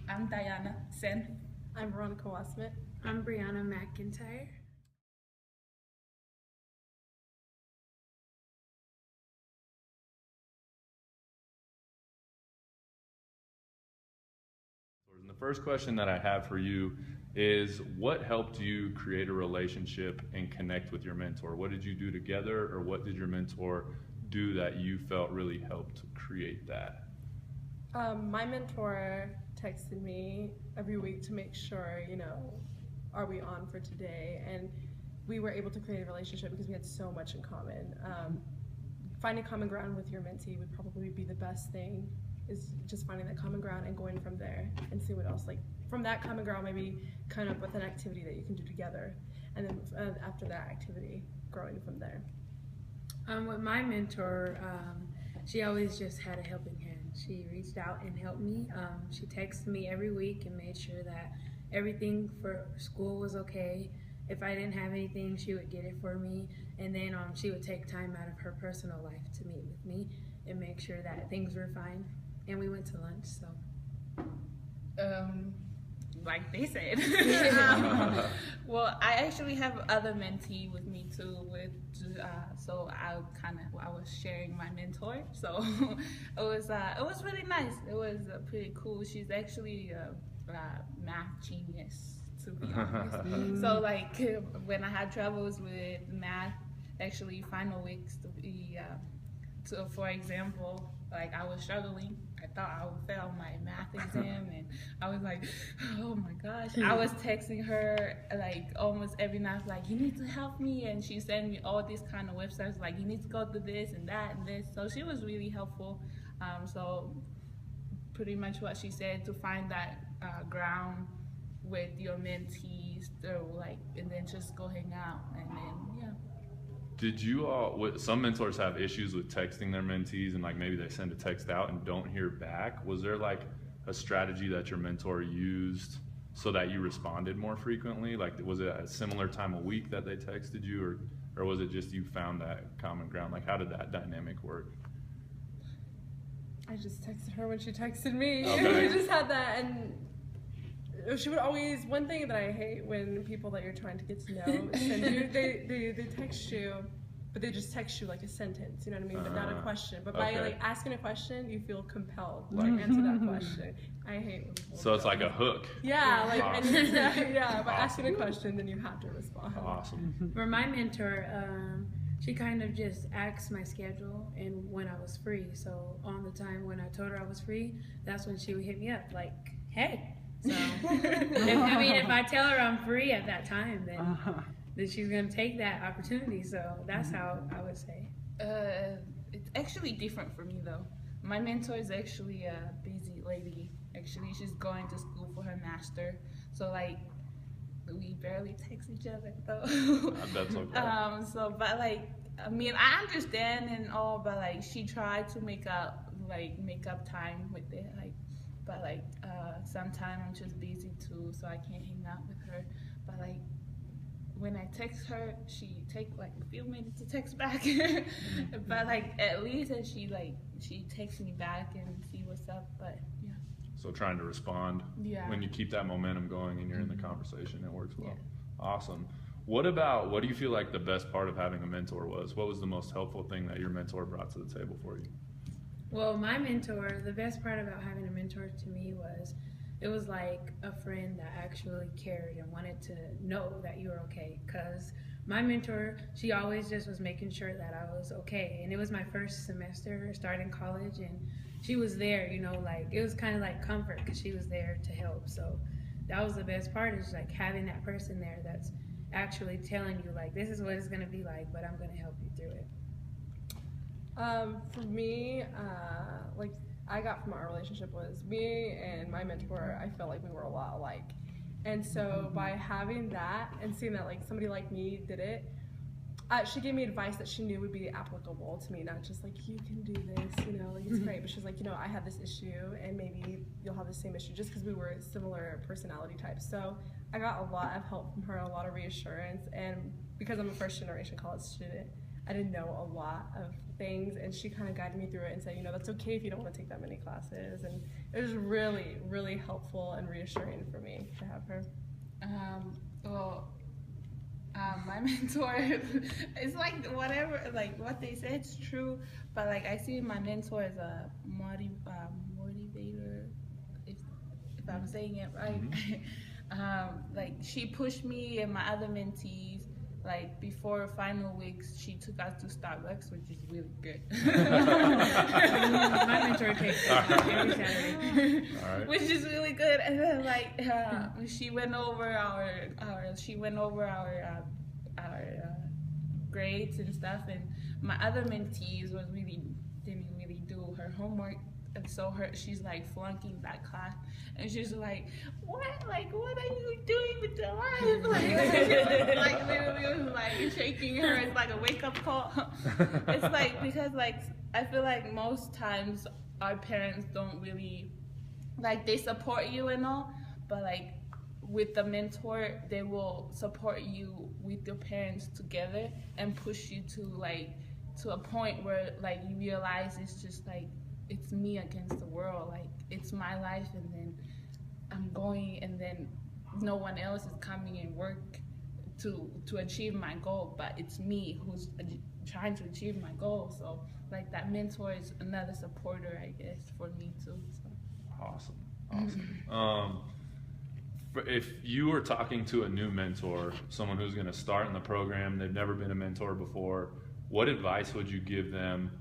I'm Diana Sen. I'm Veronica Wasmit. I'm Brianna McIntyre. And the first question that I have for you is, what helped you create a relationship and connect with your mentor? What did you do together, or what did your mentor do that you felt really helped create that? My mentor texted me every week to make sure, are we on for today? And we were able to create a relationship because we had so much in common. Finding common ground with your mentee would probably be the best thing, is just finding that common ground and going from there and see what else, like from that common ground, maybe come up with an activity that you can do together. And then after that activity, growing from there. With my mentor, she always just had a helping hand. She reached out and helped me. She texted me every week and made sure that everything for school was okay. If I didn't have anything, she would get it for me. And then she would take time out of her personal life to meet with me and make sure that things were fine. And we went to lunch, so. Like they said. Well, I actually have other mentee with me too. So I was sharing my mentor. So it was really nice. It was pretty cool. She's actually a math genius, to be honest. So like when I had troubles with math, actually final weeks to be for example, like I was struggling. I thought I would fail my math exam, and I was like, oh my gosh. I was texting her like almost every night, like, you need to help me, and she sent me all these kind of websites, like, you need to go to this and that and this. So she was really helpful. So pretty much what she said, to find that ground with your mentees, and then just go hang out, and then yeah. Did you all, some mentors have issues with texting their mentees, and like maybe they send a text out and don't hear back. Was there like a strategy that your mentor used so that you responded more frequently? Like, was it a similar time of week that they texted you, or was it just you found that common ground? Like, how did that dynamic work? I just texted her when she texted me. Okay. We just had that, and she would always, one thing that I hate when people that you're trying to get to know send you, they text you, but they just text you like a sentence, you know what I mean, but not a question. But by like asking a question, you feel compelled to answer that question. I hate when people So it's like a hook. Yeah, like Awesome. and by asking a question, then you have to respond. Awesome. For my mentor, she kind of just asked my schedule and when I was free. So on the time when I told her I was free, that's when she would hit me up like, hey. So, if I tell her I'm free at that time, then she's going to take that opportunity. So that's how I would say. It's actually different for me though. My mentor is actually a busy lady. Actually, she's going to school for her master. So like, we barely text each other though. That's okay. But like, I mean, I understand and all, but like, she tried to make up time with it. Like, but like sometimes I'm just busy too, so I can't hang out with her. But like when I text her, she take like a few minutes to text back. But like at least she texts me back and see what's up. But yeah. So trying to respond when you keep that momentum going and you're in the conversation, it works well. Yeah. Awesome. What do you feel like the best part of having a mentor was? What was the most helpful thing that your mentor brought to the table for you? Well, my mentor, the best part about having a mentor to me was it was like a friend that actually cared and wanted to know that you were okay. Because my mentor, she always just was making sure that I was okay. And it was my first semester starting college, and she was there, like it was kind of like comfort because she was there to help. So that was the best part, is like having that person there that's actually telling you like, this is what it's going to be like, but I'm going to help you through it. For me, like I got from our relationship was me and my mentor, I felt like we were a lot alike. And so by having that and seeing that like somebody like me did it, she gave me advice that she knew would be applicable to me, not just like, you can do this, like it's great, but she's like, I had this issue and maybe you'll have the same issue, just because we were similar personality types. So I got a lot of help from her, a lot of reassurance, and because I'm a first generation college student, I didn't know a lot of things, and she kind of guided me through it and said, that's okay if you don't want to take that many classes. And it was really, really helpful and reassuring for me to have her. My mentor, it's like whatever, like what they say, it's true. But like I see my mentor as a motivator, if I'm saying it right. Like she pushed me and my other mentees. Like before final weeks, she took us to Starbucks, which is really good. My mentor takes every Saturday, which is really good. And then like she went over our grades and stuff. And my other mentees didn't really do her homework. And so she's like flunking that class, and she's like, "What? Like, what are you doing with your life?" Like literally was like shaking her. It's like a wake up call. It's like because like I feel like most times our parents don't really like they support you and all, but like with the mentor, they will support you with your parents together and push you to a point where like you realize it's just like. It's me against the world. Like it's my life, and then I'm going, and then no one else is coming and work to achieve my goal, but it's me who's trying to achieve my goal. So like that mentor is another supporter, I guess, for me too. So. Awesome. If you were talking to a new mentor, someone who's going to start in the program, they've never been a mentor before, what advice would you give them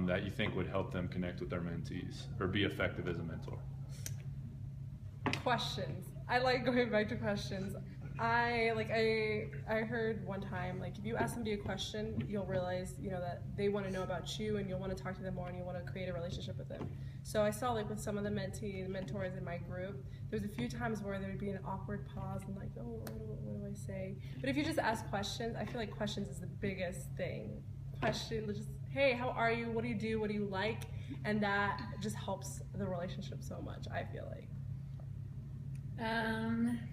that you think would help them connect with their mentees or be effective as a mentor? Questions. I like going back to questions. I heard one time, like if you ask somebody a question, you'll realize, that they want to know about you, and you'll want to talk to them more, and you want to create a relationship with them. So I saw like with some of the mentors in my group, there's a few times where there would be an awkward pause and like, oh, what do I say? But if you just ask questions, I feel like questions is the biggest thing. Question, just, hey, how are you? What do you do? What do you like? And that just helps the relationship so much, I feel like.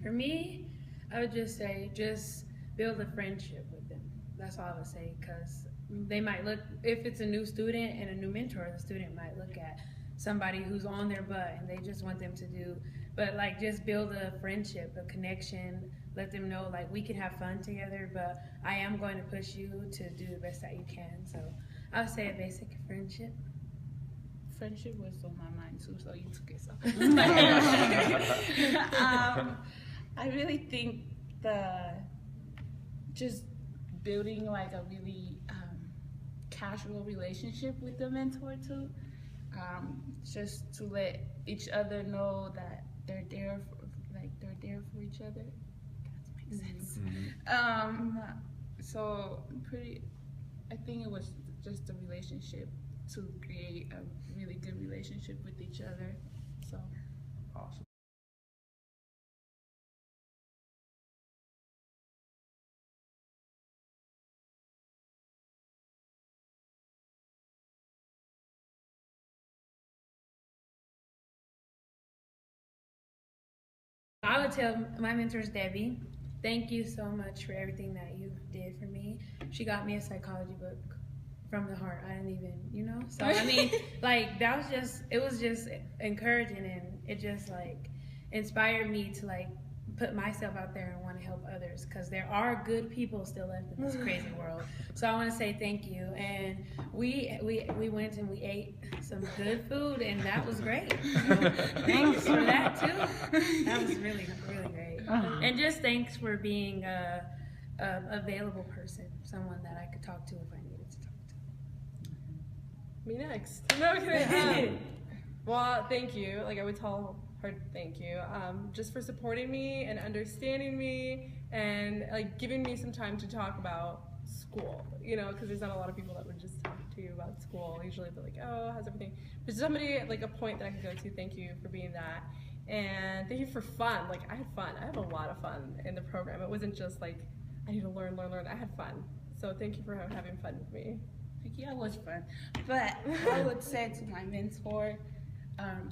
For me, I would just say, just build a friendship with them. That's all I would say, because they might look, if it's a new student and a new mentor, the student might look at somebody who's on their butt and they just want them to do, but like just build a friendship, a connection, let them know like we can have fun together, but I am going to push you to do the best that you can. So I would say a basic friendship. Friendship was on my mind too, so you took it. So. I really think just building like a really casual relationship with the mentor too, just to let each other know that they're there for each other. That makes sense. So I think it was just a relationship to create a really good relationship with each other. So awesome. I would tell my mentors, Debbie, thank you so much for everything that you did for me. She got me a psychology book from the heart. I didn't even, so I mean, like it was just encouraging, and it just like inspired me to like put myself out there and want to help others, because there are good people still left in this crazy world. So I want to say thank you. And we went and we ate some good food, and that was great. So thanks for that too. That was really, really great. And just thanks for being a available person, someone that I could talk to if I needed to talk to. Me next. No kidding. Well, thank you. Like I would tell her thank you, just for supporting me and understanding me and like giving me some time to talk about school, because there's not a lot of people that would just talk to you about school. Usually they're like, oh, how's everything? But somebody, like a point that I could go to, thank you for being that. And thank you for fun. Like I had fun. I have a lot of fun in the program. It wasn't just like, I need to learn. I had fun. So thank you for having fun with me. Yeah, it was fun. But I would say to my mentor,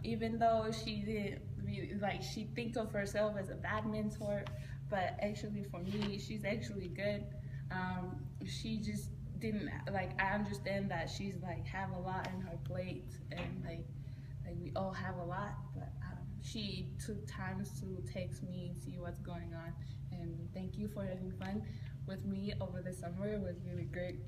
even though she didn't really, she think of herself as a bad mentor, but actually for me, she's actually good. She just didn't like. I understand that she's like have a lot in her plate, and like we all have a lot, but she took time to text me and see what's going on. And thank you for having fun with me over the summer. It was really great.